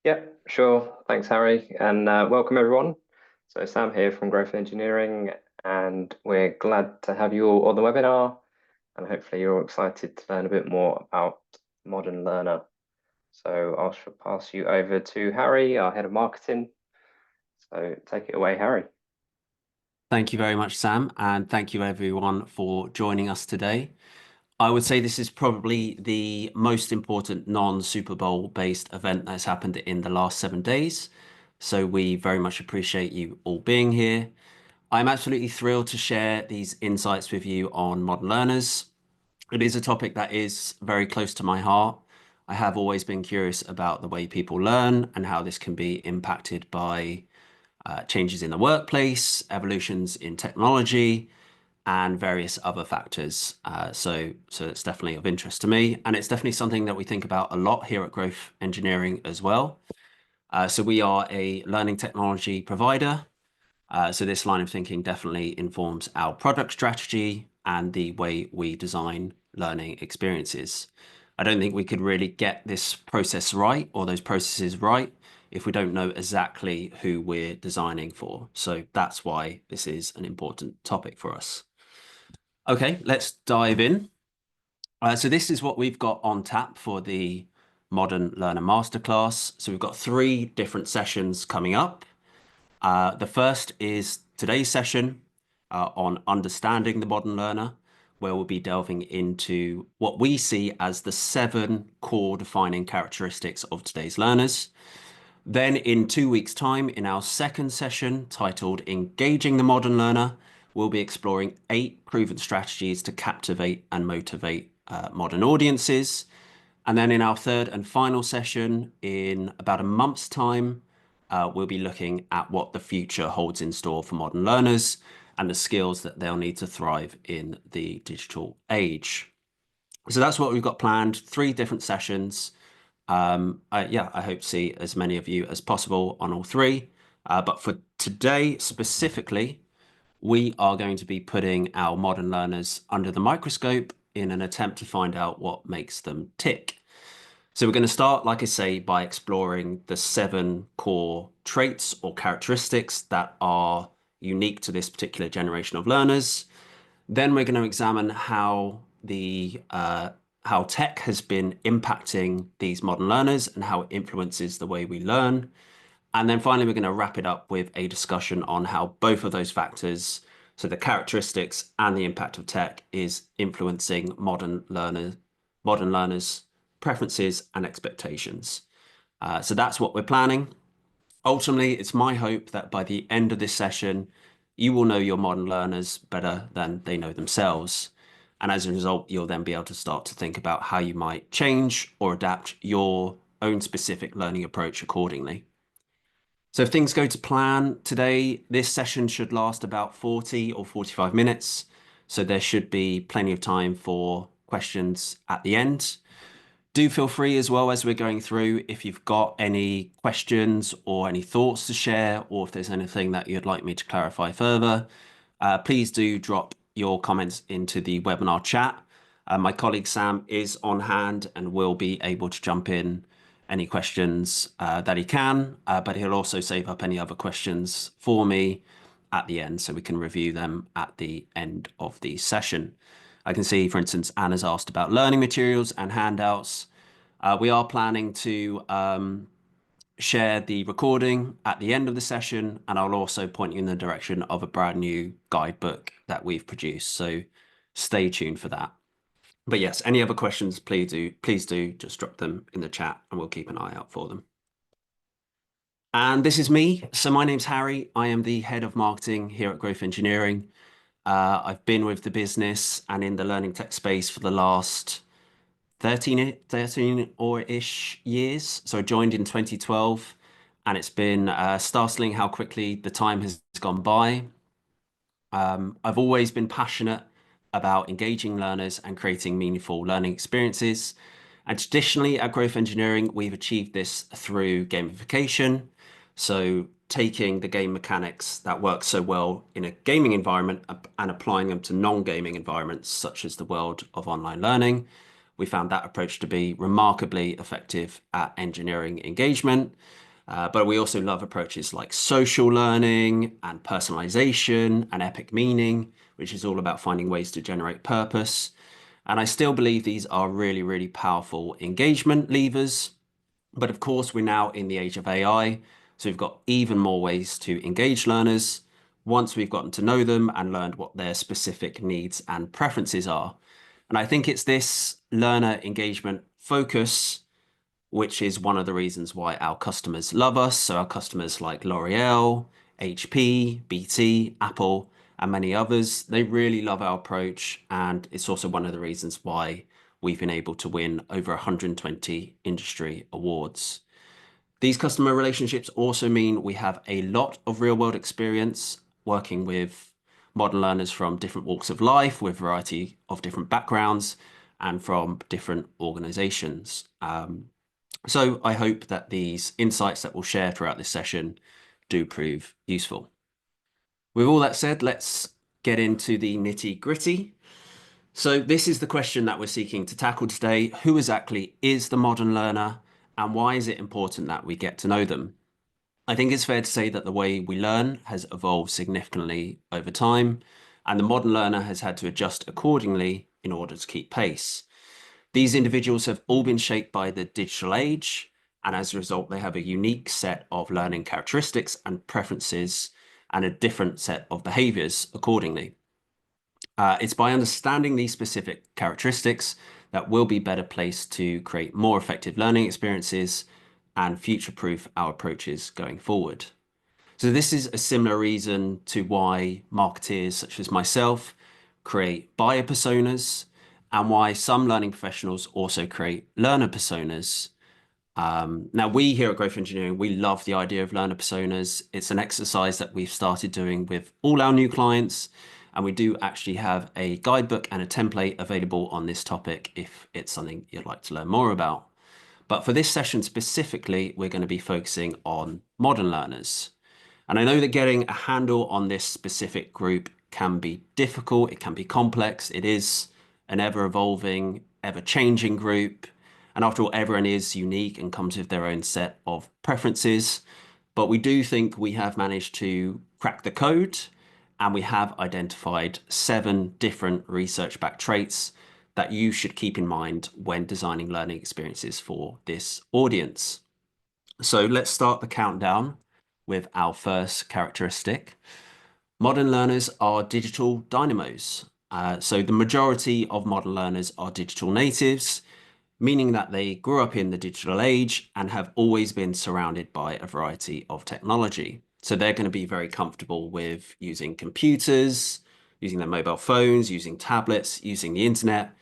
Yeah, sure. Thanks, Harry, and welcome everyone. So Sam here from Growth Engineering, and we're glad to have you all on the webinar, and hopefully you're all excited to learn a bit more about Modern Learner. So I shall pass you over to Harry, our head of marketing. So take it away, Harry. Thank you very much, Sam, and thank you everyone for joining us today. I would say this is probably the most important non-Super Bowl based event that's happened in the last 7 days. So we very much appreciate you all being here. I'm absolutely thrilled to share these insights with you on modern learners. It is a topic that is very close to my heart. I have always been curious about the way people learn and how this can be impacted by changes in the workplace, evolutions in technology, and various other factors. So it's definitely of interest to me, and it's definitely something that we think about a lot here at Growth Engineering as well. So we are a learning technology provider. So this line of thinking definitely informs our product strategy and the way we design learning experiences. I don't think we could really get this process right or those processes right if we don't know exactly who we're designing for. So that's why this is an important topic for us. Okay, let's dive in. So this is what we've got on tap for the Modern Learner Masterclass. So we've got 3 different sessions coming up. The first is today's session on understanding the modern learner, where we'll be delving into what we see as the 7 core defining characteristics of today's learners. Then in 2 weeks' time, in our second session titled Engaging the Modern Learner, we'll be exploring 8 proven strategies to captivate and motivate modern audiences. And then in our third and final session, in about a month's time, we'll be looking at what the future holds in store for modern learners and the skills that they'll need to thrive in the digital age. So that's what we've got planned, 3 different sessions. I hope to see as many of you as possible on all 3. But for today specifically, we are going to be putting our modern learners under the microscope in an attempt to find out what makes them tick. So we're going to start, like I say, by exploring the 7 core traits or characteristics that are unique to this particular generation of learners. Then we're going to examine how tech has been impacting these modern learners and how it influences the way we learn. And then finally, we're going to wrap it up with a discussion on how both of those factors, so the characteristics and the impact of tech, is influencing modern learners' preferences and expectations. So that's what we're planning. Ultimately, it's my hope that by the end of this session, you will know your modern learners better than they know themselves. And as a result, you'll then be able to start to think about how you might change or adapt your own specific learning approach accordingly. So if things go to plan today, this session should last about 40 or 45 minutes. So there should be plenty of time for questions at the end. Do feel free as well as we're going through, if you've got any questions or any thoughts to share, or if there's anything that you'd like me to clarify further, please do drop your comments into the webinar chat. My colleague Sam is on hand and will be able to jump in any questions that he can, but he'll also save up any other questions for me at the end so we can review them at the end of the session. I can see, for instance, Anna's asked about learning materials and handouts. We are planning to share the recording at the end of the session, and I'll also point you in the direction of a brand new guidebook that we've produced. So stay tuned for that. But yes, any other questions, please do just drop them in the chat and we'll keep an eye out for them. And this is me. So my name's Harry. I am the head of marketing here at Growth Engineering. I've been with the business and in the learning tech space for the last 13 or ish years. So I joined in 2012 and it's been startling how quickly the time has gone by. I've always been passionate about engaging learners and creating meaningful learning experiences. And traditionally at Growth Engineering, we've achieved this through gamification. So taking the game mechanics that work so well in a gaming environment and applying them to non-gaming environments, such as the world of online learning. we found that approach to be remarkably effective at engineering engagement. But we also love approaches like social learning and personalization and epic meaning, which is all about finding ways to generate purpose. And I still believe these are really, really powerful engagement levers. But of course, we're now in the age of AI. So we've got even more ways to engage learners once we've gotten to know them and learned what their specific needs and preferences are. And I think it's this learner engagement focus which is one of the reasons why our customers love us. So our customers like L'Oreal, HP, BT, Apple, and many others, they really love our approach. And it's also one of the reasons why we've been able to win over 120 industry awards. These customer relationships also mean we have a lot of real world experience working with modern learners from different walks of life, with a variety of different backgrounds and from different organizations. So I hope that these insights that we'll share throughout this session do prove useful. With all that said, let's get into the nitty-gritty. So this is the question that we're seeking to tackle today. Who exactly is the modern learner, and why is it important that we get to know them? I think it's fair to say that the way we learn has evolved significantly over time, and the modern learner has had to adjust accordingly in order to keep pace. These individuals have all been shaped by the digital age, and as a result, they have a unique set of learning characteristics and preferences and a different set of behaviors accordingly. It's by understanding these specific characteristics that we'll be better placed to create more effective learning experiences and future-proof our approaches going forward. So this is a similar reason to why marketeers such as myself create buyer personas and why some learning professionals also create learner personas. Now, we here at Growth Engineering, we love the idea of learner personas. It's an exercise that we've started doing with all our new clients, and we do actually have a guidebook and a template available on this topic if it's something you'd like to learn more about. But for this session specifically, we're going to be focusing on modern learners. And I know that getting a handle on this specific group can be difficult, it can be complex, it is an ever-evolving, ever-changing group. And after all, everyone is unique and comes with their own set of preferences. But we do think we have managed to crack the code, and we have identified 7 different research-backed traits that you should keep in mind when designing learning experiences for this audience. So let's start the countdown with our first characteristic. Modern learners are digital dynamos. So the majority of modern learners are digital natives, meaning that they grew up in the digital age and have always been surrounded by a variety of technology. So they're going to be very comfortable with using computers, using their mobile phones, using tablets, using the internet,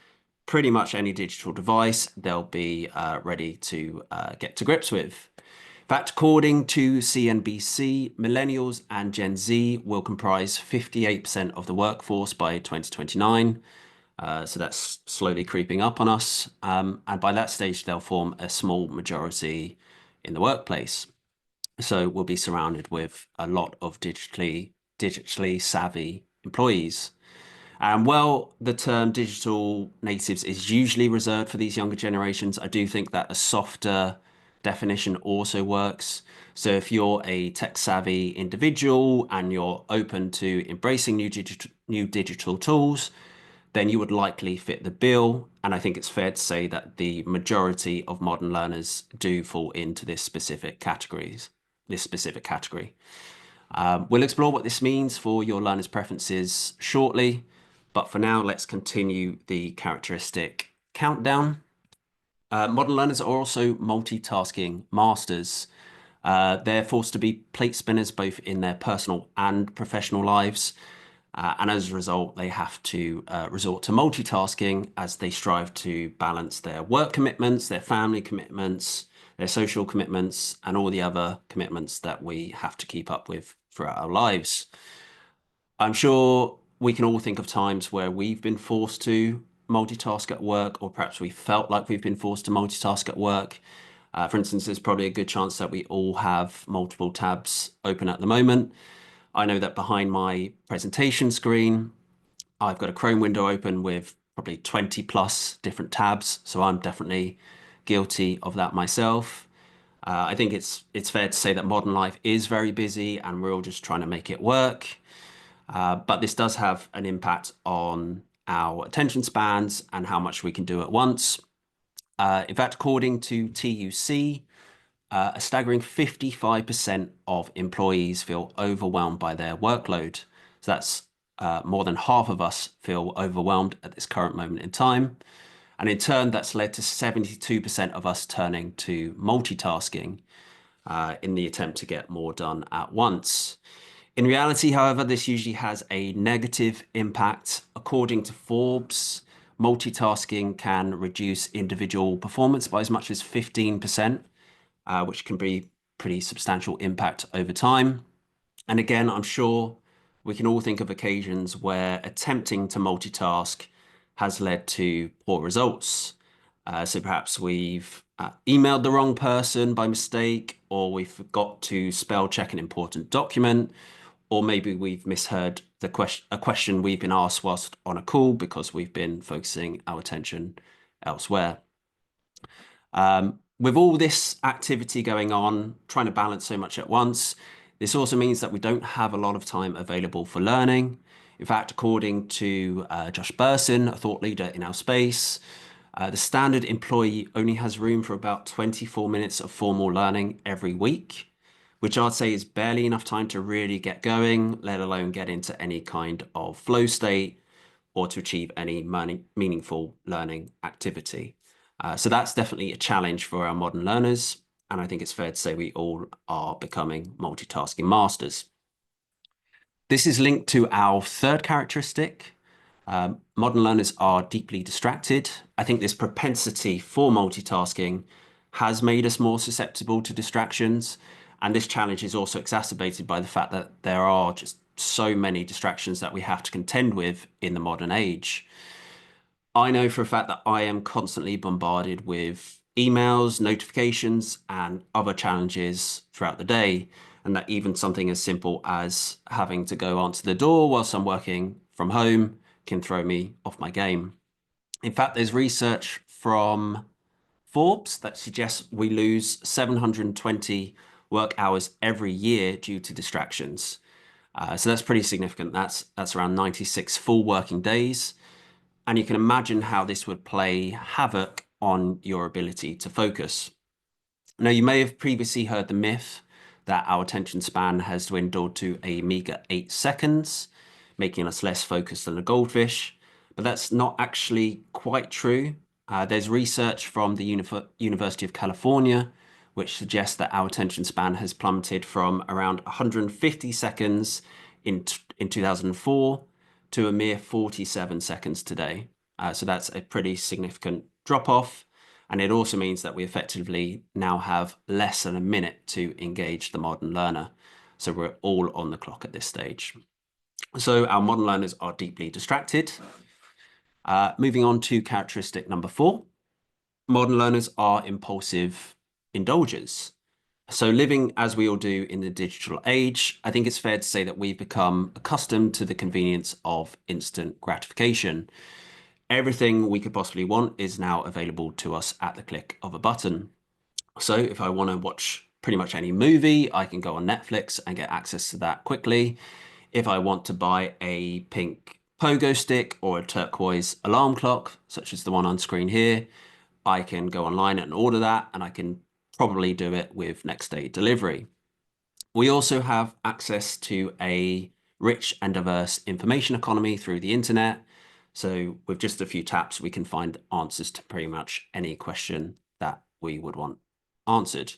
pretty much any digital device they'll be ready to get to grips with. In fact, according to CNBC, millennials and Gen Z will comprise 58% of the workforce by 2029. So that's slowly creeping up on us. And by that stage, they'll form a small majority in the workplace. So we'll be surrounded with a lot of digitally savvy employees. And while the term digital natives is usually reserved for these younger generations, I do think that a softer definition also works. So if you're a tech savvy individual and you're open to embracing new digital tools, then you would likely fit the bill. And I think it's fair to say that the majority of modern learners do fall into this specific category. We'll explore what this means for your learners' preferences shortly, but for now, let's continue the characteristic countdown. Modern learners are also multitasking masters. They're forced to be plate spinners both in their personal and professional lives. And as a result, they have to resort to multitasking as they strive to balance their work commitments, their family commitments, their social commitments, and all the other commitments that we have to keep up with throughout our lives. I'm sure we can all think of times where we've been forced to multitask at work, or perhaps we felt like we've been forced to multitask at work. For instance, there's probably a good chance that we all have multiple tabs open at the moment. I know that behind my presentation screen, I've got a Chrome window open with probably 20 plus different tabs. So I'm definitely guilty of that myself. I think it's fair to say that modern life is very busy and we're all just trying to make it work. But this does have an impact on our attention spans and how much we can do at once. In fact, according to TUC, a staggering 55% of employees feel overwhelmed by their workload. So that's more than half of us feel overwhelmed at this current moment in time. And in turn, that's led to 72% of us turning to multitasking in the attempt to get more done at once. In reality, however, this usually has a negative impact. According to Forbes, multitasking can reduce individual performance by as much as 15%, which can be pretty substantial impact over time. And again, I'm sure we can all think of occasions where attempting to multitask has led to poor results. So perhaps we've emailed the wrong person by mistake, or we forgot to spell check an important document, or maybe we've misheard a question we've been asked whilst on a call because we've been focusing our attention elsewhere. With all this activity going on, trying to balance so much at once, this also means that we don't have a lot of time available for learning. In fact, according to Josh Burson, a thought leader in our space, the standard employee only has room for about 24 minutes of formal learning every week, which I'd say is barely enough time to really get going, let alone get into any kind of flow state or to achieve any meaningful learning activity. So that's definitely a challenge for our modern learners. And I think it's fair to say we all are becoming multitasking masters. This is linked to our third characteristic. Modern learners are deeply distracted. I think this propensity for multitasking has made us more susceptible to distractions. And this challenge is also exacerbated by the fact that there are just so many distractions that we have to contend with in the modern age. I know for a fact that I am constantly bombarded with emails, notifications, and other challenges throughout the day. And that even something as simple as having to go answer the door whilst I'm working from home can throw me off my game. In fact, there's research from Forbes that suggests we lose 720 work hours every year due to distractions. So that's pretty significant. That's around 96 full working days. And you can imagine how this would play havoc on your ability to focus. Now, you may have previously heard the myth that our attention span has dwindled to a meager 8 seconds, making us less focused than a goldfish. But that's not actually quite true. There's research from the University of California, which suggests that our attention span has plummeted from around 150 seconds in 2004 to a mere 47 seconds today. So that's a pretty significant drop off. And it also means that we effectively now have less than a minute to engage the modern learner. So we're all on the clock at this stage. So our modern learners are deeply distracted. Moving on to characteristic number 4. Modern learners are impulsive indulgers. So living as we all do in the digital age, I think it's fair to say that we've become accustomed to the convenience of instant gratification. Everything we could possibly want is now available to us at the click of a button. So if I want to watch pretty much any movie, I can go on Netflix and get access to that quickly. If I want to buy a pink pogo stick or a turquoise alarm clock, such as the one on screen here, I can go online and order that, and I can probably do it with next day delivery. We also have access to a rich and diverse information economy through the internet. So with just a few taps, we can find answers to pretty much any question that we would want answered.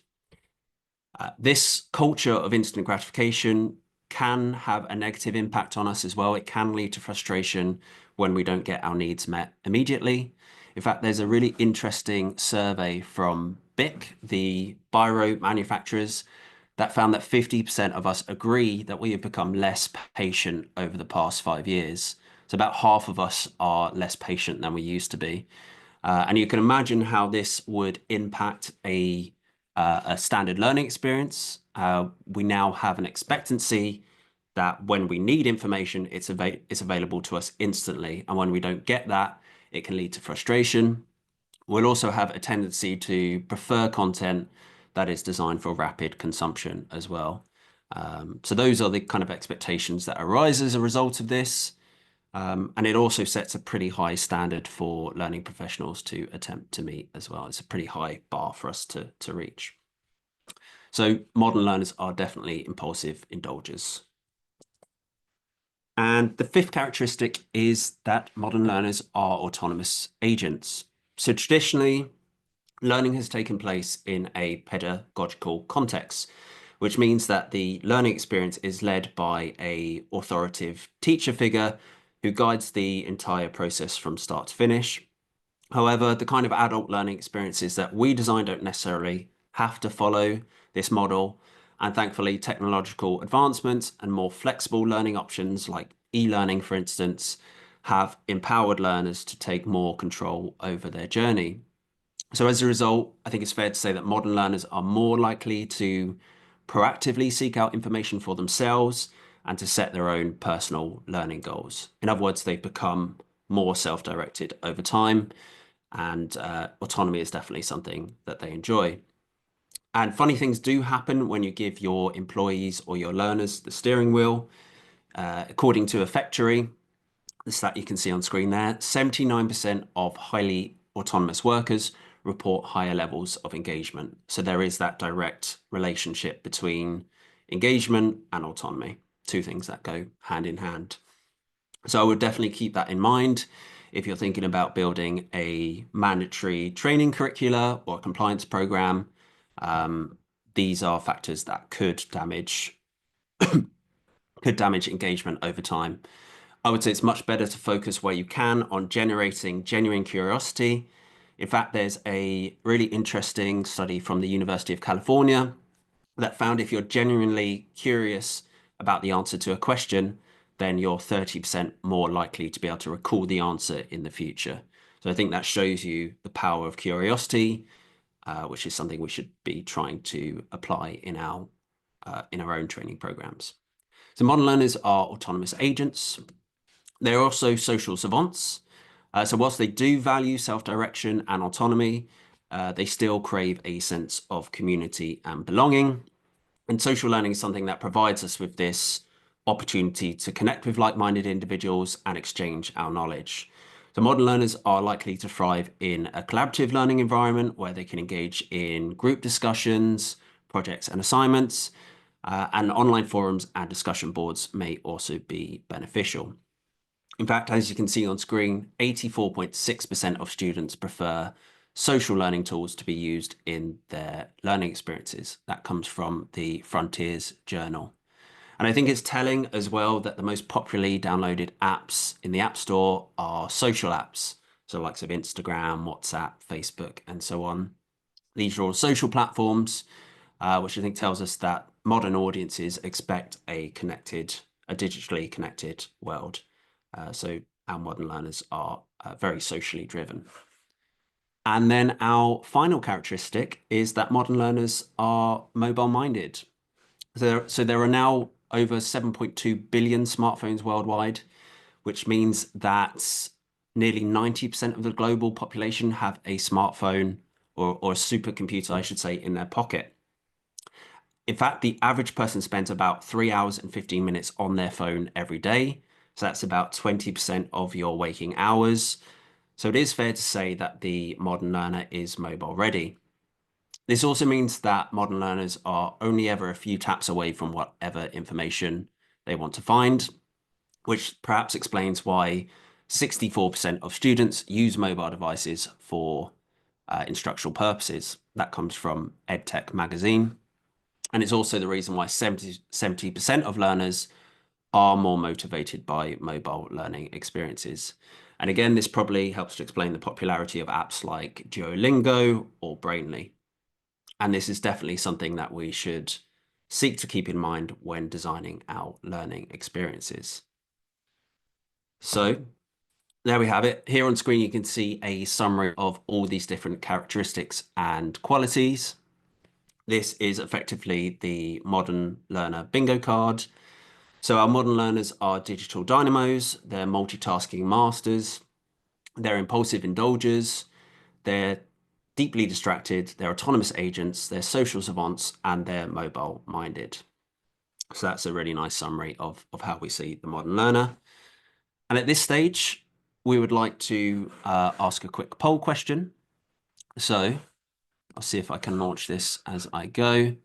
This culture of instant gratification can have a negative impact on us as well. It can lead to frustration when we don't get our needs met immediately. In fact, there's a really interesting survey from BIC, the biro manufacturers, that found that 50% of us agree that we have become less patient over the past 5 years. So about half of us are less patient than we used to be. And you can imagine how this would impact a standard learning experience. We now have an expectancy that when we need information, it's available to us instantly. And when we don't get that, It can lead to frustration. We'll also have a tendency to prefer content that is designed for rapid consumption as well. So those are the kind of expectations that arise as a result of this. And it also sets a pretty high standard for learning professionals to attempt to meet as well. It's a pretty high bar for us to reach. So modern learners are definitely impulsive indulgers. And the fifth characteristic is that modern learners are autonomous agents. So traditionally, learning has taken place in a pedagogical context, which means that the learning experience is led by an authoritative teacher figure who guides the entire process from start to finish. However, the kind of adult learning experiences that we design don't necessarily have to follow this model. And thankfully, technological advancements and more flexible learning options like e-learning, for instance, have empowered learners to take more control over their journey. So as a result, I think it's fair to say that modern learners are more likely to proactively seek out information for themselves and to set their own personal learning goals. In other words, they've become more self-directed over time, and autonomy is definitely something that they enjoy. And funny things do happen when you give your employees or your learners the steering wheel. According to a factory, the stat you can see on screen there, 79% of highly autonomous workers report higher levels of engagement. So there is that direct relationship between engagement and autonomy, two things that go hand in hand. So I would definitely keep that in mind if you're thinking about building a mandatory training curricula or a compliance program. These are factors that could damage engagement over time. I would say it's much better to focus where you can on generating genuine curiosity. In fact, there's a really interesting study from the University of California that found if you're genuinely curious about the answer to a question, then you're 30% more likely to be able to recall the answer in the future. So I think that shows you the power of curiosity, which is something we should be trying to apply in our own training programs. So modern learners are autonomous agents. They're also social savants. So whilst they do value self-direction and autonomy, they still crave a sense of community and belonging. And social learning is something that provides us with this opportunity to connect with like-minded individuals and exchange our knowledge. So modern learners are likely to thrive in a collaborative learning environment where they can engage in group discussions, projects and assignments, and online forums and discussion boards may also be beneficial. In fact, as you can see on screen, 84.6% of students prefer social learning tools to be used in their learning experiences. That comes from the Frontiers Journal. And I think it's telling as well that the most popularly downloaded apps in the App Store are social apps. So likes of Instagram, WhatsApp, Facebook, and so on. These are all social platforms, which I think tells us that modern audiences expect a digitally connected world. So our modern learners are very socially driven. And then our final characteristic is that modern learners are mobile-minded. So there are now over 7.2 billion smartphones worldwide, which means that nearly 90% of the global population have a smartphone or a supercomputer, I should say, in their pocket. In fact, the average person spends about 3 hours and 15 minutes on their phone every day. So that's about 20% of your waking hours. So it is fair to say that the modern learner is mobile ready. This also means that modern learners are only ever a few taps away from whatever information they want to find, which perhaps explains why 64% of students use mobile devices for instructional purposes. That comes from EdTech magazine. And it's also the reason why 70% of learners are more motivated by mobile learning experiences. And again, this probably helps to explain the popularity of apps like Duolingo or Brainly. And this is definitely something that we should seek to keep in mind when designing our learning experiences. So there we have it. Here on screen, you can see a summary of all these different characteristics and qualities. This is effectively the modern learner bingo card. So our modern learners are digital dynamos. They're multitasking masters. They're impulsive indulgers, they're deeply distracted, they're autonomous agents, they're social savants, and they're mobile-minded. So that's a really nice summary of how we see the modern learner. And at this stage, we would like to ask a quick poll question. So I'll see if I can launch this as I go.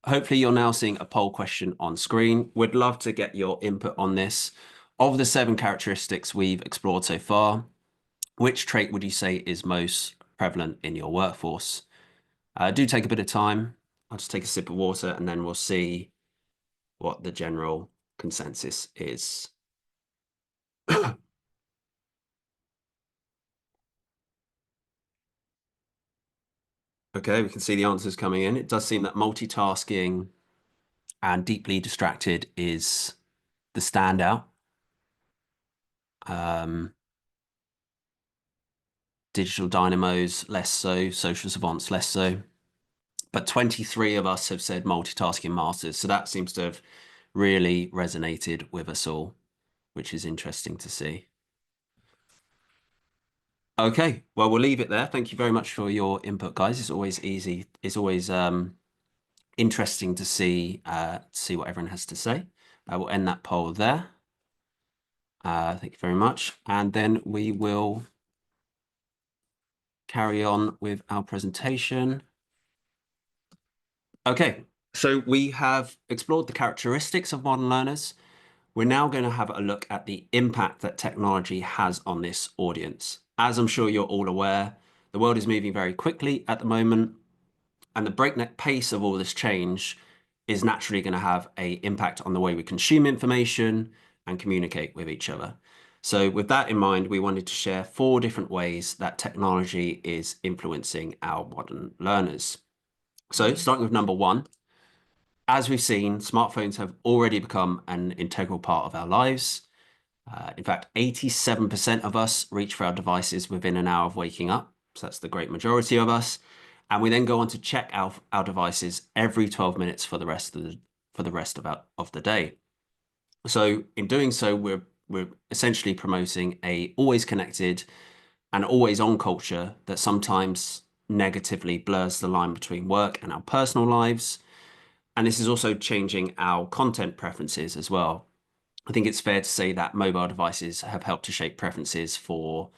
Hopefully you're now seeing a poll question on screen. We'd love to get your input on this. Of the 7 characteristics we've explored so far, which trait would you say is most prevalent in your workforce? Do take a bit of time. I'll just take a sip of water and then we'll see what the general consensus is. Okay, we can see the answers coming in. It does seem that multitasking and deeply distracted is the standout. Digital dynamos, less so. Social savants, less so. But 23 of us have said multitasking masters. So that seems to have really resonated with us all, which is interesting to see. Okay, well, we'll leave it there. Thank you very much for your input, guys. It's always easy. It's always interesting to see what everyone has to say. We'll end that poll there. Thank you very much. And then we will carry on with our presentation. Okay, so we have explored the characteristics of modern learners. We're now going to have a look at the impact that technology has on this audience. As I'm sure you're all aware, the world is moving very quickly at the moment, and the breakneck pace of all this change is naturally going to have an impact on the way we consume information and communicate with each other. So with that in mind, we wanted to share 4 different ways that technology is influencing our modern learners. So starting with number 1, as we've seen, smartphones have already become an integral part of our lives. In fact, 87% of us reach for our devices within an hour of waking up. So that's the great majority of us. And we then go on to check our devices every 12 minutes for the rest of the day. So in doing so, we're essentially promoting a always connected and always on culture that sometimes negatively blurs the line between work and our personal lives. And this is also changing our content preferences as well. I think it's fair to say that mobile devices have helped to shape preferences for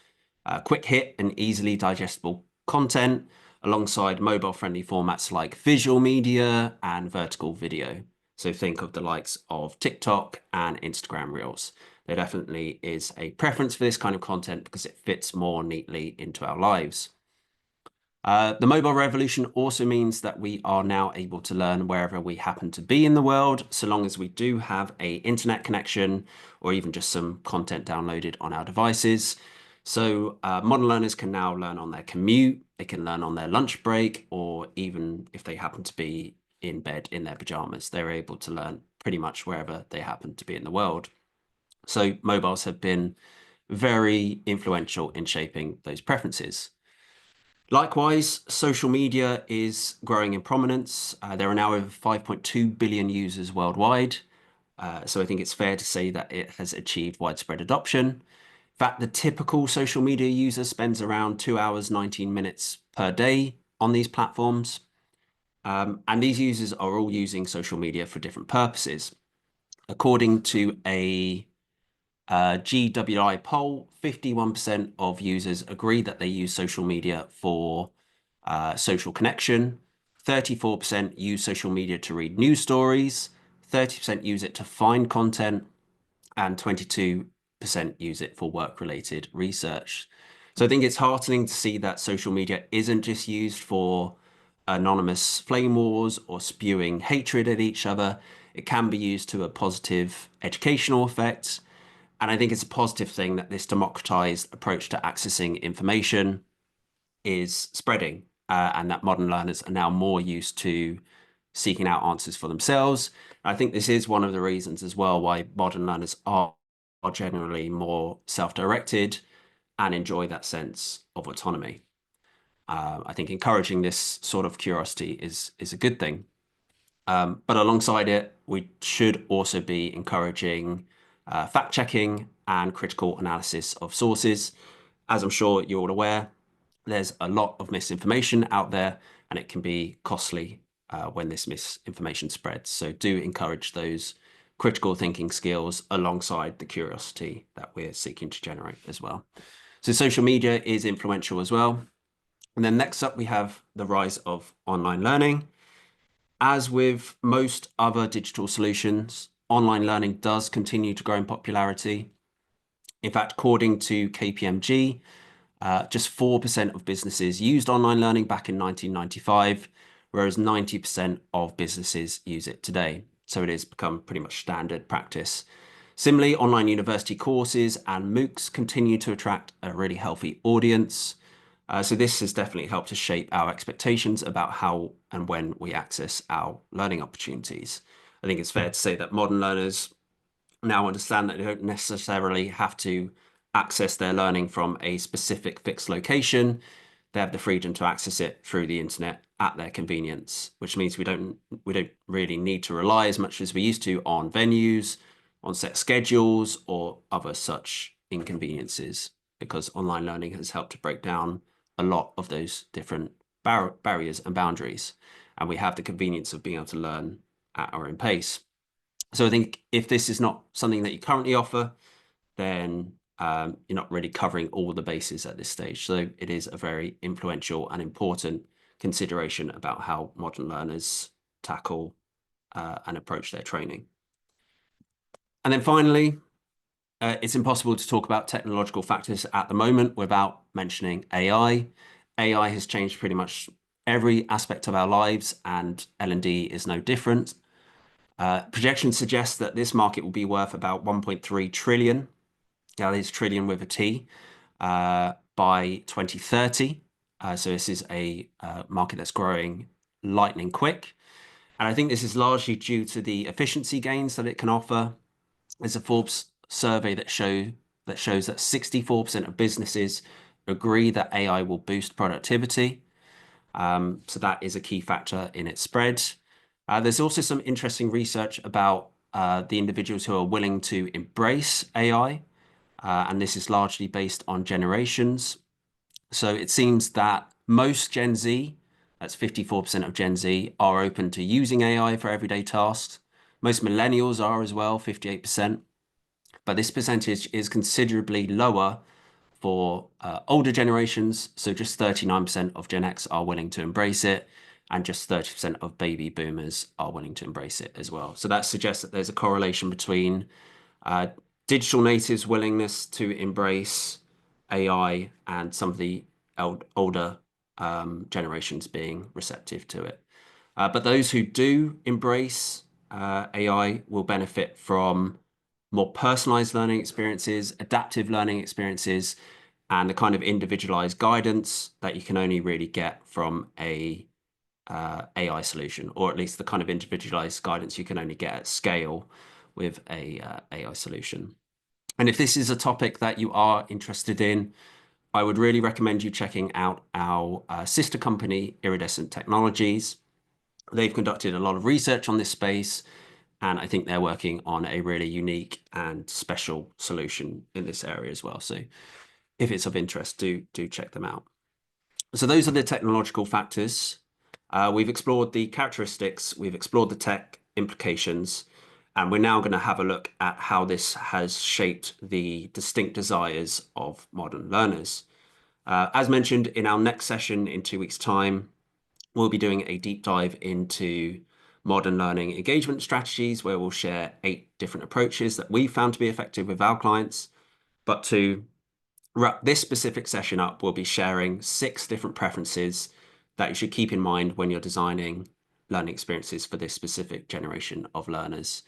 quick hit and easily digestible content, alongside mobile-friendly formats like visual media and vertical video. So think of the likes of TikTok and Instagram Reels. There definitely is a preference for this kind of content because it fits more neatly into our lives. The mobile revolution also means that we are now able to learn wherever we happen to be in the world, so long as we do have an internet connection or even just some content downloaded on our devices. So modern learners can now learn on their commute, they can learn on their lunch break, or even if they happen to be in bed in their pajamas, they're able to learn pretty much wherever they happen to be in the world. So mobiles have been very influential in shaping those preferences. Likewise, social media is growing in prominence. There are now over 5.2 billion users worldwide. So I think it's fair to say that it has achieved widespread adoption. In fact, the typical social media user spends around 2 hours, 19 minutes per day on these platforms. And these users are all using social media for different purposes. According to a GWI poll, 51% of users agree that they use social media for social connection. 34% use social media to read news stories. 30% use it to find content. And 22% use it for work-related research. So I think it's heartening to see that social media isn't just used for anonymous flame wars or spewing hatred at each other. It can be used to a positive educational effect. And I think it's a positive thing that this democratized approach to accessing information is spreading, and that modern learners are now more used to seeking out answers for themselves. I think this is one of the reasons as well why modern learners are generally more self-directed and enjoy that sense of autonomy. I think encouraging this sort of curiosity is a good thing. But alongside it, we should also be encouraging fact-checking and critical analysis of sources. As I'm sure you're all aware, there's a lot of misinformation out there, and it can be costly when this misinformation spreads. So do encourage those critical thinking skills alongside the curiosity that we're seeking to generate as well. So social media is influential as well. And then next up, we have the rise of online learning. As with most other digital solutions, online learning does continue to grow in popularity. In fact, according to KPMG, just 4% of businesses used online learning back in 1995, whereas 90% of businesses use it today. So it has become pretty much standard practice. Similarly, online university courses and MOOCs continue to attract a really healthy audience. So this has definitely helped to shape our expectations about how and when we access our learning opportunities. I think it's fair to say that modern learners now understand that they don't necessarily have to access their learning from a specific fixed location. They have the freedom to access it through the internet at their convenience, which means we don't really need to rely as much as we used to on venues, on set schedules, or other such inconveniences, because online learning has helped to break down a lot of those different barriers and boundaries. And we have the convenience of being able to learn at our own pace. So I think if this is not something that you currently offer, then you're not really covering all the bases at this stage. So it is a very influential and important consideration about how modern learners tackle and approach their training. And then finally, it's impossible to talk about technological factors at the moment without mentioning AI. AI has changed pretty much every aspect of our lives, and L&D is no different. Projections suggest that this market will be worth about 1.3 trillion, that is trillion with a T, by 2030. So this is a market that's growing lightning quick. And I think this is largely due to the efficiency gains that it can offer. There's a Forbes survey that shows that 64% of businesses agree that AI will boost productivity. So that is a key factor in its spread. There's also some interesting research about the individuals who are willing to embrace AI, and this is largely based on generations. So it seems that most Gen Z, that's 54% of Gen Z, are open to using AI for everyday tasks. Most millennials are as well, 58%. But this percentage is considerably lower for older generations. So just 39% of Gen X are willing to embrace it, and just 30% of baby boomers are willing to embrace it as well. So that suggests that there's a correlation between digital natives' willingness to embrace AI and some of the older generations being receptive to it. But those who do embrace AI will benefit from more personalized learning experiences, adaptive learning experiences, and the kind of individualized guidance that you can only really get from a AI solution, or at least the kind of individualized guidance you can only get at scale with a AI solution. And if this is a topic that you are interested in, I would really recommend you checking out our sister company, Iridescent Technologies. They've conducted a lot of research on this space, and I think they're working on a really unique and special solution in this area as well. So if it's of interest, do check them out. So those are the technological factors. We've explored the characteristics, we've explored the tech implications, and we're now going to have a look at how this has shaped the distinct desires of modern learners. As mentioned, in our next session in 2 weeks' time, we'll be doing a deep dive into modern learning engagement strategies, where we'll share 8 different approaches that we found to be effective with our clients. But to wrap this specific session up, we'll be sharing 6 different preferences that you should keep in mind when you're designing learning experiences for this specific generation of learners.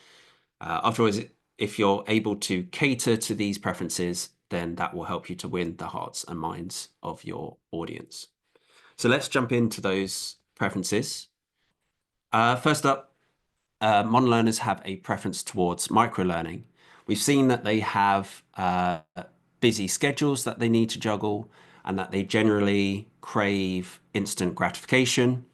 After all, if you're able to cater to these preferences, then that will help you to win the hearts and minds of your audience. So let's jump into those preferences. First up, modern learners have a preference towards micro-learning. We've seen that they have busy schedules that they need to juggle, and that they generally crave instant gratification.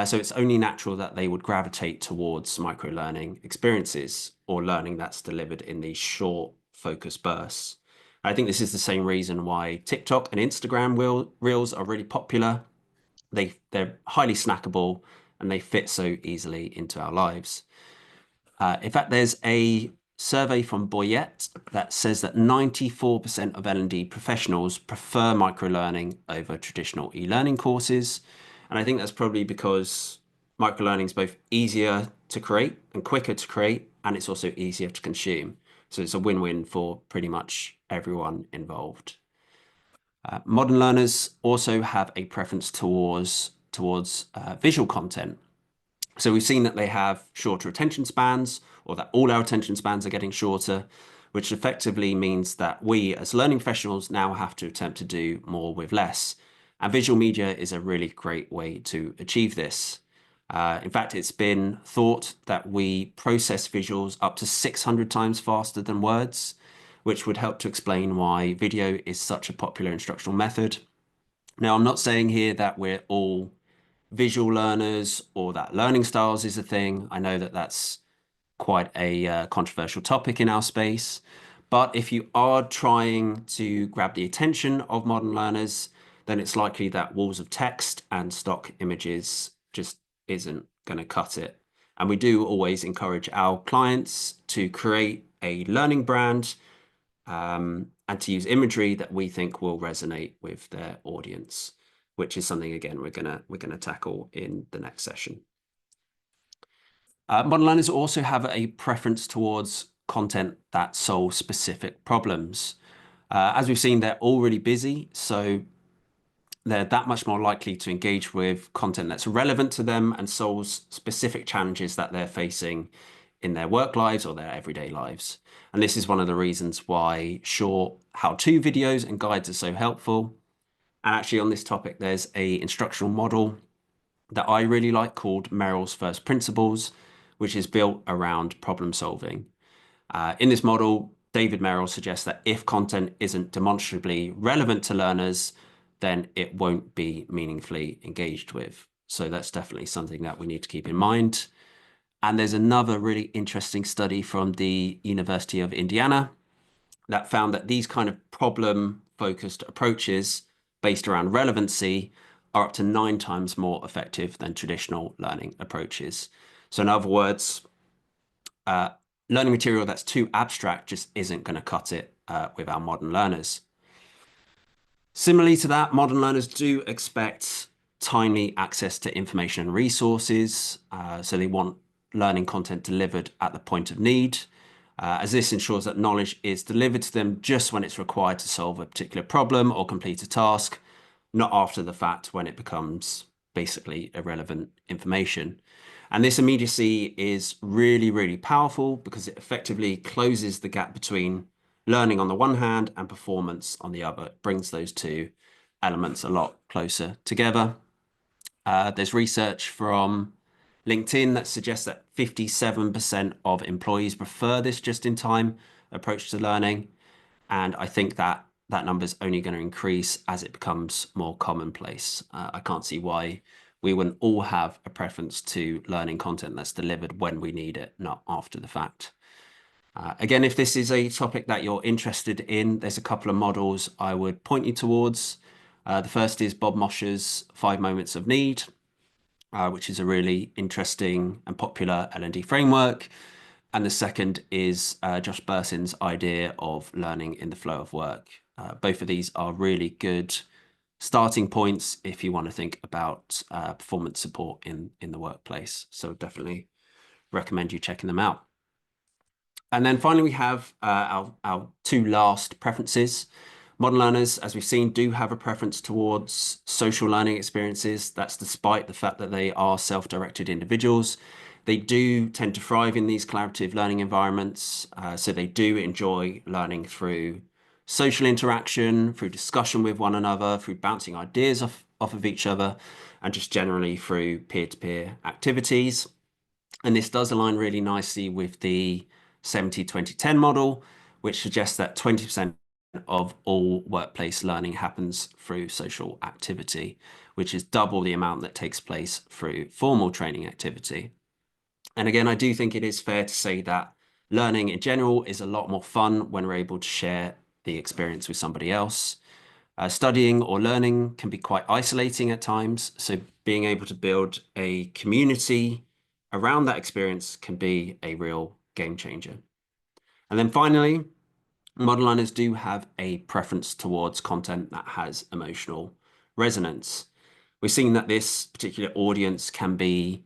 So it's only natural that they would gravitate towards micro-learning experiences, or learning that's delivered in these short focus bursts. I think this is the same reason why TikTok and Instagram reels are really popular. They're highly snackable and they fit so easily into our lives. In fact, there's a survey from Boyette that says that 94% of L&D professionals prefer microlearning over traditional e-learning courses. And I think that's probably because microlearning is both easier to create and quicker to create, and it's also easier to consume. So it's a win-win for pretty much everyone involved. Modern learners also have a preference towards visual content. So we've seen that they have shorter attention spans, or that all our attention spans are getting shorter, which effectively means that we as learning professionals now have to attempt to do more with less. And visual media is a really great way to achieve this. In fact, it's been thought that we process visuals up to 600 times faster than words, which would help to explain why video is such a popular instructional method. Now, I'm not saying here that we're all visual learners or that learning styles is a thing. I know that that's quite a controversial topic in our space. But if you are trying to grab the attention of modern learners, then it's likely that walls of text and stock images just isn't going to cut it. And we do always encourage our clients to create a learning brand and to use imagery that we think will resonate with their audience, which is something, again, we're gonna tackle in the next session. Modern learners also have a preference towards content that solves specific problems. As we've seen, they're already busy, so they're that much more likely to engage with content that's relevant to them and solves specific challenges that they're facing in their work lives or their everyday lives. And this is one of the reasons why short how-to videos and guides are so helpful. And actually on this topic, there's a instructional model that I really like called Merrill's First Principles, which is built around problem solving. In this model, David Merrill suggests that if content isn't demonstrably relevant to learners, then it won't be meaningfully engaged with. So that's definitely something that we need to keep in mind. And there's another really interesting study from the University of Indiana that found that these kind of problem-focused approaches based around relevancy are up to 9 times more effective than traditional learning approaches. So in other words, learning material that's too abstract just isn't going to cut it with our modern learners. Similarly to that, modern learners do expect timely access to information and resources. So they want learning content delivered at the point of need, as this ensures that knowledge is delivered to them just when it's required to solve a particular problem or complete a task, not after the fact when it becomes basically irrelevant information. And this immediacy is really, really powerful because it effectively closes the gap between learning on the one hand and performance on the other. It brings those two elements a lot closer together. There's research from LinkedIn that suggests that 57% of employees prefer this just-in-time approach to learning. And I think that that number is only going to increase as it becomes more commonplace. I can't see why we wouldn't all have a preference to learning content that's delivered when we need it, not after the fact. Again, if this is a topic that you're interested in, there's a couple of models I would point you towards. The first is Bob Mosher's 5 Moments of Need, which is a really interesting and popular L&D framework. And the second is Josh Bersin's idea of learning in the flow of work. Both of these are really good starting points if you want to think about performance support in the workplace. So definitely recommend you checking them out. And then finally, we have our 2 last preferences. Modern learners, as we've seen, do have a preference towards social learning experiences. That's despite the fact that they are self-directed individuals. They do tend to thrive in these collaborative learning environments. So they do enjoy learning through social interaction, through discussion with one another, through bouncing ideas off of each other, and just generally through peer-to-peer activities. And this does align really nicely with the 70-20-10 model, which suggests that 20% of all workplace learning happens through social activity, which is double the amount that takes place through formal training activity. And again, I do think it is fair to say that Learning in general is a lot more fun when we're able to share the experience with somebody else. Studying or learning can be quite isolating at times, so being able to build a community around that experience can be a real game changer. And then finally, modern learners do have a preference towards content that has emotional resonance. We've seen that this particular audience can be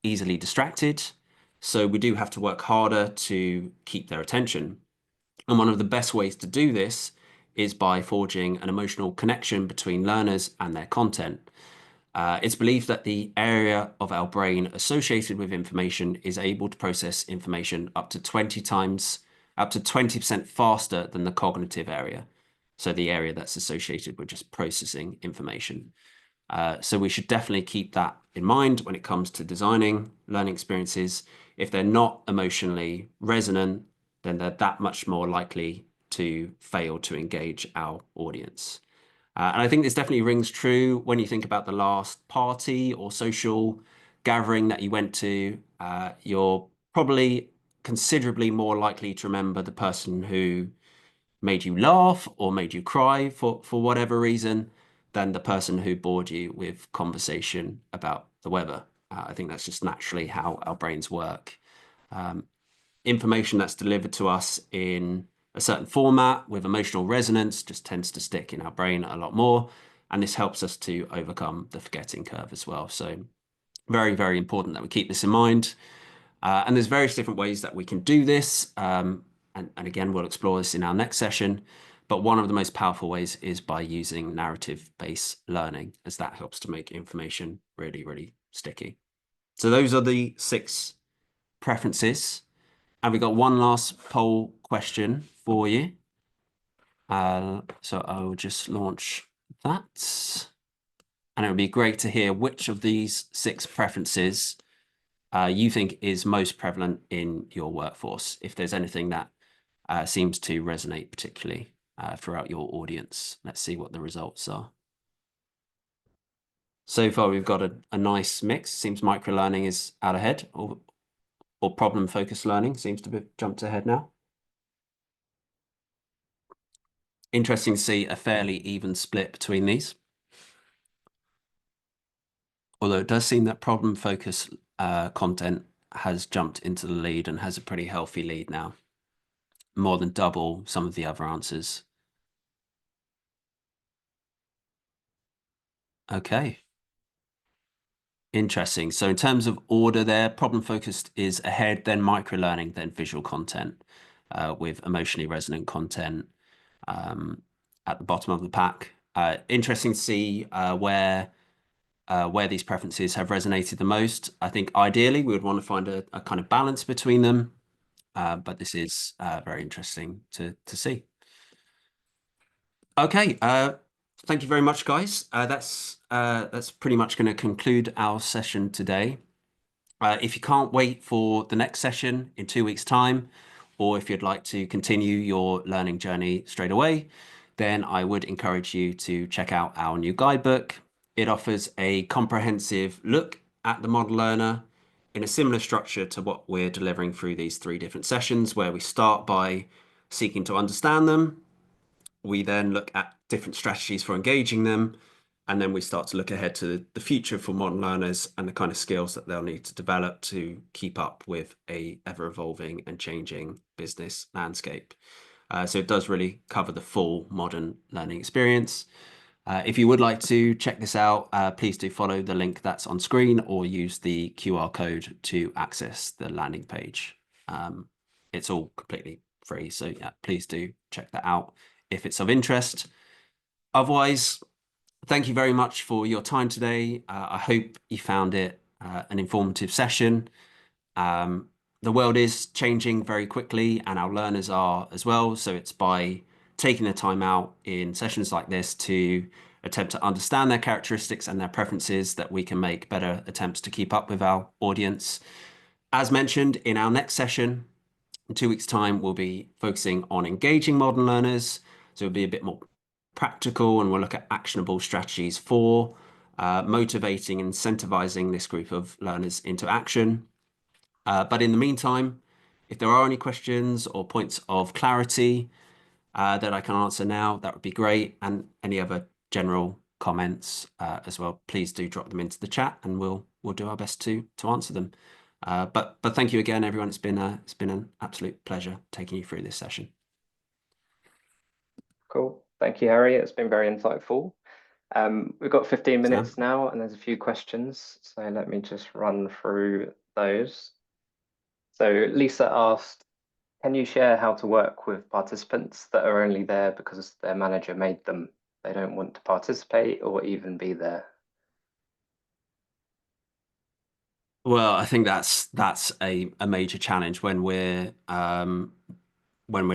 easily distracted, so we do have to work harder to keep their attention. And one of the best ways to do this is by forging an emotional connection between learners and their content. It's believed that the area of our brain associated with information is able to process information up to 20% faster than the cognitive area. So the area that's associated with just processing information. So we should definitely keep that in mind when it comes to designing learning experiences. If they're not emotionally resonant, then they're that much more likely to fail to engage our audience. And I think this definitely rings true when you think about the last party or social gathering that you went to. You're probably considerably more likely to remember the person who made you laugh or made you cry for whatever reason than the person who bored you with conversation about the weather. I think that's just naturally how our brains work. Um, Information that's delivered to us in a certain format with emotional resonance just tends to stick in our brain a lot more. And this helps us to overcome the forgetting curve as well. So very, very important that we keep this in mind. And there's various different ways that we can do this. And again, we'll explore this in our next session. But one of the most powerful ways is by using narrative-based learning, as that helps to make information really, really sticky. So those are the 6 preferences. And we've got one last poll question for you. So I will just launch that. And it would be great to hear which of these 6 preferences you think is most prevalent in your workforce, if there's anything that seems to resonate particularly throughout your audience. Let's see what the results are. So far, we've got a nice mix. Seems microlearning is out ahead, or problem-focused learning seems to be jumped ahead now. Interesting to see a fairly even split between these. Although it does seem that problem-focused content has jumped into the lead and has a pretty healthy lead now, more than double some of the other answers. Okay. Interesting. So in terms of order there, problem-focused is ahead, then microlearning, then visual content, with emotionally resonant content at the bottom of the pack. Interesting to see where these preferences have resonated the most. I think ideally we would want to find a kind of balance between them, but this is very interesting to see. Okay, thank you very much, guys. That's pretty much going to conclude our session today. If you can't wait for the next session in 2 weeks' time, or if you'd like to continue your learning journey straight away, then I would encourage you to check out our new guidebook. It offers a comprehensive look at the model learner in a similar structure to what we're delivering through these 3 different sessions, where we start by seeking to understand them. We then look at different strategies for engaging them, and then we start to look ahead to the future for modern learners and the kind of skills that they'll need to develop to keep up with a ever-evolving and changing business landscape. So it does really cover the full modern learning experience. If you would like to check this out, please do follow the link that's on screen or use the QR code to access the landing page. It's all completely free, so yeah, please do check that out if it's of interest. Otherwise, thank you very much for your time today. I hope you found it an informative session. The world is changing very quickly and our learners are as well. So it's by taking the time out in sessions like this to attempt to understand their characteristics and their preferences that we can make better attempts to keep up with our audience. As mentioned, in our next session, in 2 weeks' time, we'll be focusing on engaging modern learners. So it'll be a bit more practical, and we'll look at actionable strategies for motivating and incentivizing this group of learners into action. But in the meantime, If there are any questions or points of clarity that I can answer now, that would be great. And any other general comments as well, please do drop them into the chat, and we'll do our best to answer them. But thank you again, everyone. It's been an absolute pleasure taking you through this session. Cool. Thank you, Harry. It's been very insightful. We've got 15 Sam? minutes now, and there's a few questions. So let me just run through those. So Lisa asked, can you share how to work with participants that are only there because their manager made them? They don't want to participate or even be there. Well, I think that's a major challenge when we're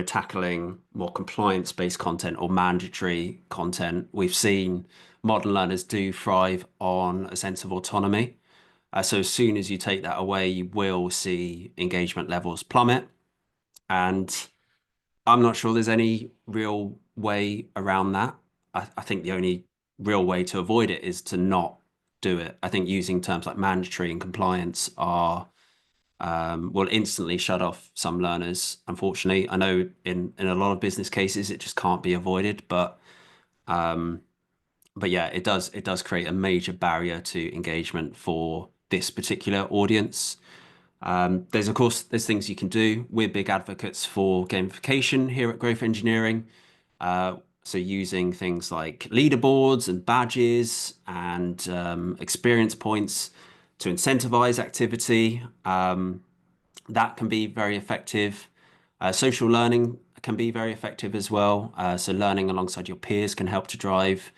tackling more compliance-based content or mandatory content. We've seen modern learners do thrive on a sense of autonomy. So as soon as you take that away, you will see engagement levels plummet. And I'm not sure there's any real way around that. I think the only real way to avoid it is to not do it. I think using terms like mandatory and compliance are will instantly shut off some learners. Unfortunately, I know in a lot of business cases it just can't be avoided, um, but yeah, it does create a major barrier to engagement for this particular audience. There's of course there's things you can do. We're big advocates for gamification here at Growth Engineering. So using things like leaderboards and badges and experience points to incentivize activity. That can be very effective. Social learning can be very effective as well. So learning alongside your peers can help to drive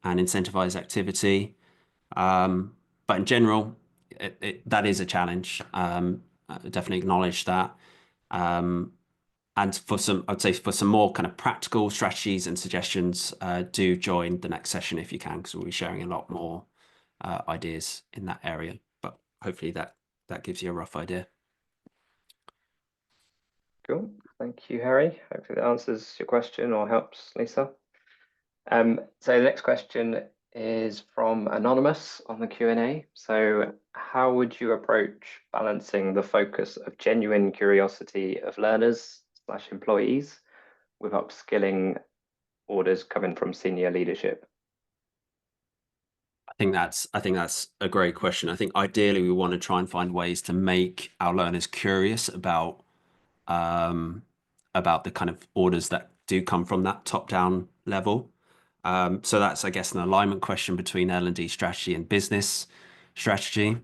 and incentivize activity. But in general, that is a challenge. I definitely acknowledge that. And for some, I'd say for some more kind of practical strategies and suggestions, do join the next session if you can, because we'll be sharing a lot more ideas in that area. But hopefully that gives you a rough idea. Cool. Thank you, Harry. Hopefully that answers your question or helps, Lisa. So the next question is from Anonymous on the Q&A. So how would you approach balancing the focus of genuine curiosity of learners / employees with upskilling orders coming from senior leadership? I think that's a great question. I think ideally we want to try and find ways to make our learners curious um, about the kind of orders that do come from that top-down level. So that's, I guess, an alignment question between L&D strategy and business strategy,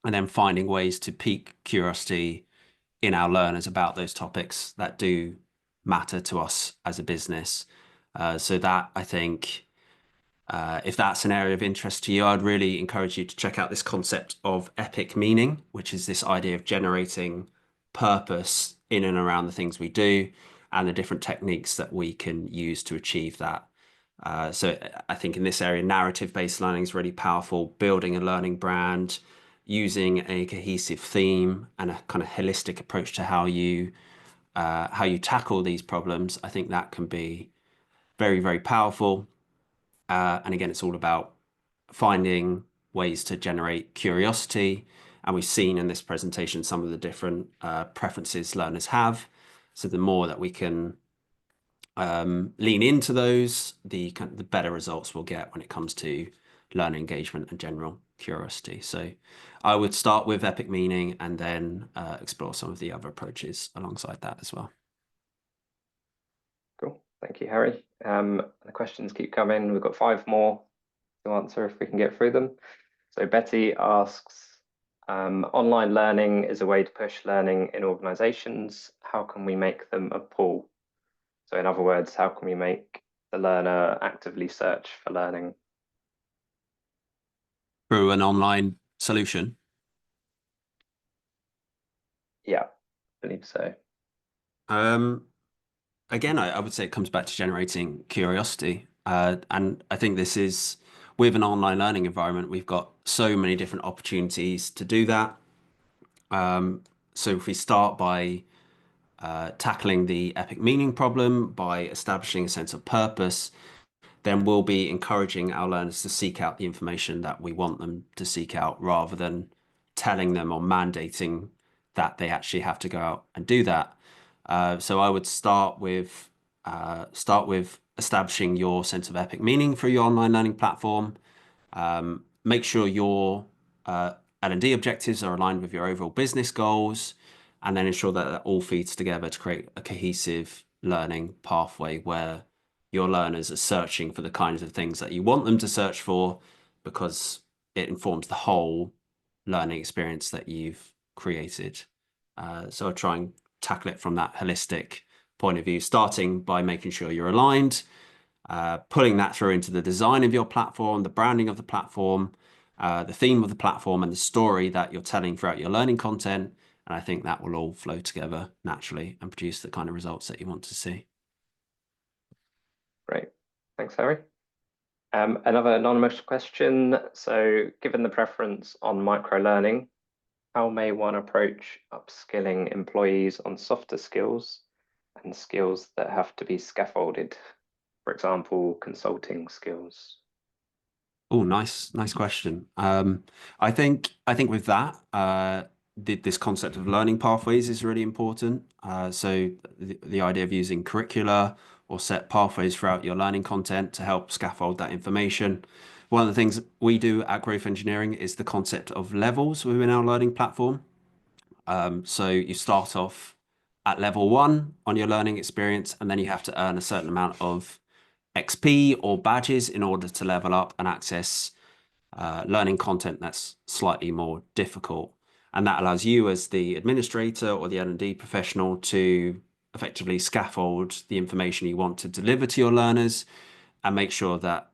and then finding ways to pique curiosity in our learners about those topics that do matter to us as a business. So that I think if that's an area of interest to you, I'd really encourage you to check out this concept of epic meaning, which is this idea of generating purpose in and around the things we do and the different techniques that we can use to achieve that. So I think in this area, narrative-based learning is really powerful, building a learning brand, using a cohesive theme and a kind of holistic approach to how you tackle these problems. I think that can be very, very powerful. And again, it's all about finding ways to generate curiosity. And we've seen in this presentation some of the different preferences learners have. So the more that we can lean into those, the better results we'll get when it comes to learner engagement and general curiosity. So I would start with epic meaning and then explore some of the other approaches alongside that as well. Cool. Thank you, Harry. The questions keep coming. We've got 5 more to answer if we can get through them. So Betty asks, online learning is a way to push learning in organizations. How can we make them a pull? So in other words, how can we make the learner actively search for learning? Through an online solution. Yeah, I believe so. Again, I would say it comes back to generating curiosity. And I think this is with an online learning environment, we've got so many different opportunities to do that. So if we start by tackling the epic meaning problem, by establishing a sense of purpose, then we'll be encouraging our learners to seek out the information that we want them to seek out rather than telling them or mandating that they actually have to go out and do that. So I would start with establishing your sense of epic meaning for your online learning platform. Make sure your L&D objectives are aligned with your overall business goals, and then ensure that that all feeds together to create a cohesive learning pathway where your learners are searching for the kinds of things that you want them to search for, because it informs the whole learning experience that you've created. So I try and tackle it from that holistic point of view, starting by making sure you're aligned, pulling that through into the design of your platform, the branding of the platform, the theme of the platform, and the story that you're telling throughout your learning content. And I think that will all flow together naturally and produce the kind of results that you want to see. Great. Thanks, Harry. Another anonymous question. So, given the preference on micro learning, how may one approach upskilling employees on softer skills and skills that have to be scaffolded? For example, consulting skills. Oh, nice question. I think with that, this concept of learning pathways is really important. So the idea of using curricula or set pathways throughout your learning content to help scaffold that information. One of the things we do at Growth Engineering is the concept of levels within our learning platform. So you start off at level 1 on your learning experience, and then you have to earn a certain amount of XP or badges in order to level up and access learning content that's slightly more difficult. And that allows you as the administrator or the L&D professional to effectively scaffold the information you want to deliver to your learners and make sure that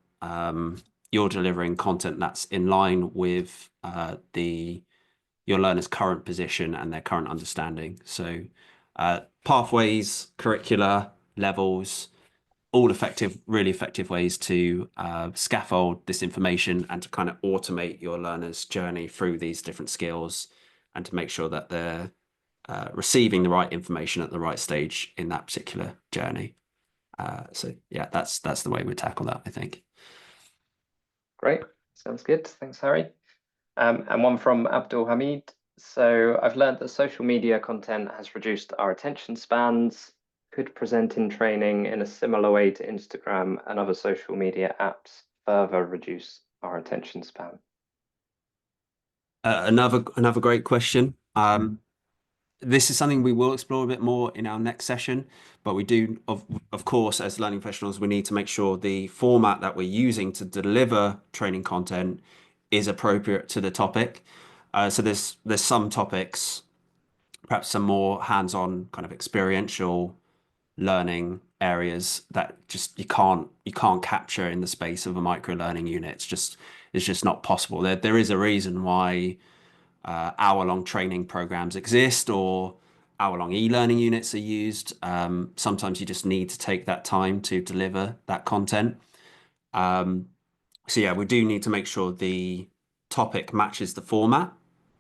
you're delivering content that's in line with your learner's current position and their current understanding. So pathways, curricula, levels, all effective, really effective ways to scaffold this information and to kind of automate your learner's journey through these different skills and to make sure that they're receiving the right information at the right stage in that particular journey. So yeah, that's the way we tackle that, I think. Great. Sounds good. Thanks, Harry. And one from Abdul Hamid. So I've learned that social media content has reduced our attention spans. Could presenting training in a similar way to Instagram and other social media apps further reduce our attention span? Another great question. This is something we will explore a bit more in our next session, but we do, of course, as learning professionals, we need to make sure the format that we're using to deliver training content is appropriate to the topic. So there's some topics, perhaps some more hands-on kind of experiential learning areas that just you can't capture in the space of a micro learning unit. It's just not possible. There is a reason why hour-long training programs exist or hour-long e-learning units are used. Sometimes you just need to take that time to deliver that content. So yeah, we do need to make sure the topic matches the format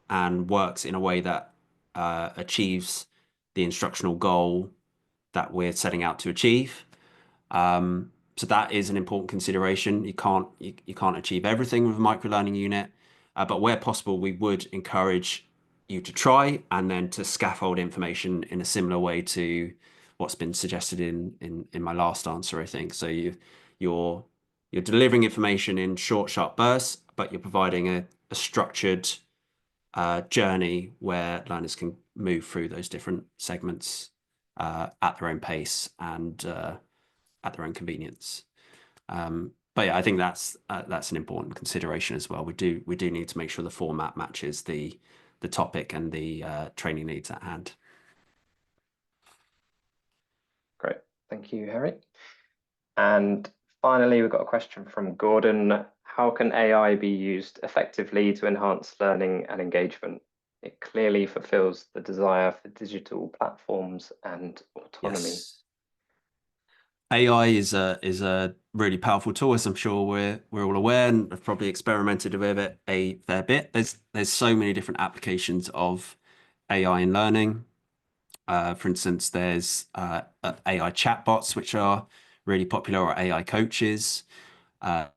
and works in a way that achieves the instructional goal that we're setting out to achieve. So that is an important consideration. You can't achieve everything with a micro learning unit, but where possible, we would encourage you to try and then to scaffold information in a similar way to what's been suggested in my last answer, I think. So you're delivering information in short, sharp bursts, but you're providing a structured journey where learners can move through those different segments at their own pace and at their own convenience. But yeah, I think that's an important consideration as well. We do need to make sure the format matches the topic and the training needs at hand. Great. Thank you, Harry. And finally, we've got a question from Gordon. How can AI be used effectively to enhance learning and engagement? It clearly fulfills the desire for digital platforms and autonomy. Yes. AI is a really powerful tool, as I'm sure we're all aware, and have probably experimented with it a fair bit. There's so many different applications of AI in learning. For instance, there's AI chatbots, which are really popular, or AI coaches.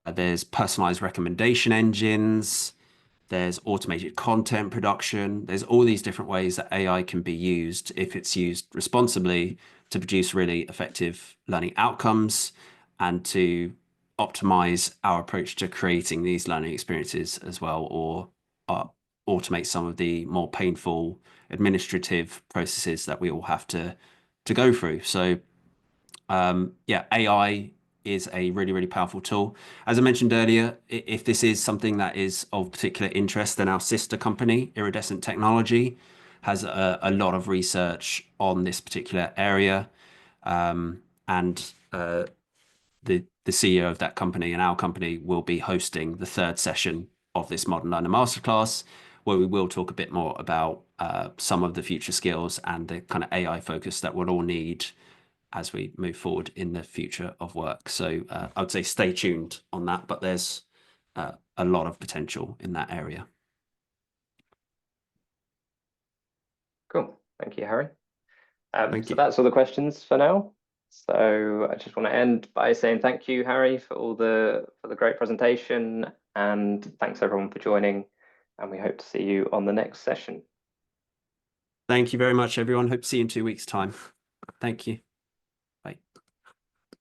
There's personalized recommendation engines. There's automated content production. There's all these different ways that AI can be used if it's used responsibly to produce really effective learning outcomes and to optimize our approach to creating these learning experiences as well, or automate some of the more painful administrative processes that we all have to go through. So yeah, AI is a really, really powerful tool. As I mentioned earlier, if this is something that is of particular interest, then our sister company, Iridescent Technology, has a lot of research on this particular area. And the CEO of that company and our company will be hosting the third session of this Modern Learner Masterclass, where we will talk a bit more about some of the future skills and the kind of AI focus that we'll all need as we move forward in the future of work. So I would say stay tuned on that, but there's a lot of potential in that area. Cool. Thank you, Harry. Thank So you. that's all the questions for now. So I just want to end by saying thank you, Harry, for the great presentation, and thanks everyone for joining. And we hope to see you on the next session. Thank you very much, everyone. Hope to see you in 2 weeks' time. Thank you.